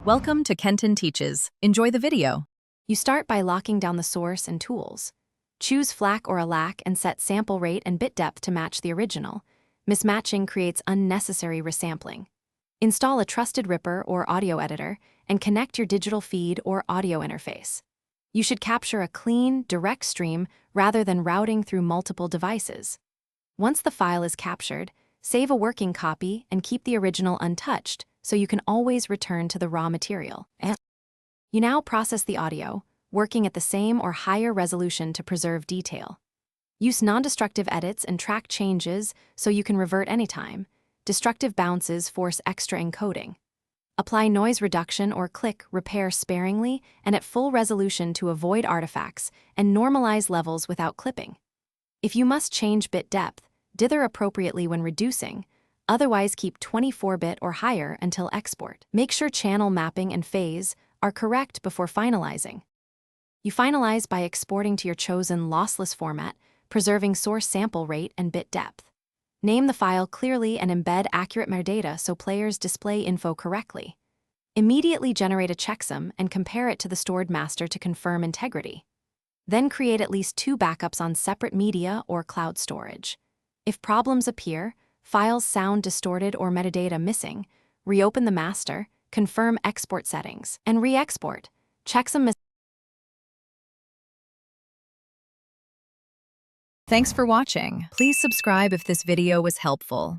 Welcome to Kenton Teaches. Enjoy the video. You start by locking down the source and tools. Choose FLAC or ALAC and set sample rate and bit depth to match the original. Mismatching creates unnecessary resampling. Install a trusted ripper or audio editor and connect your digital feed or audio interface. You should capture a clean, direct stream rather than routing through multiple devices. Once the file is captured, save a working copy and keep the original untouched so you can always return to the raw material. You now process the audio, working at the same or higher resolution to preserve detail. Use non-destructive edits and track changes so you can revert anytime. Destructive bounces force extra encoding. Apply noise reduction or click repair sparingly and at full resolution to avoid artifacts and normalize levels without clipping. If you must change bit depth, dither appropriately when reducing, otherwise keep 24-bit or higher until export. Make sure channel mapping and phase are correct before finalizing. You finalize by exporting to your chosen lossless format, preserving source sample rate and bit depth. Name the file clearly and embed accurate metadata so players display info correctly. Immediately generate a checksum and compare it to the stored master to confirm integrity. Then create at least 2 backups on separate media or cloud storage. If problems appear, files sound distorted or metadata missing, reopen the master, confirm export settings, and re-export. Checksum. Thanks for watching. Please subscribe if this video was helpful.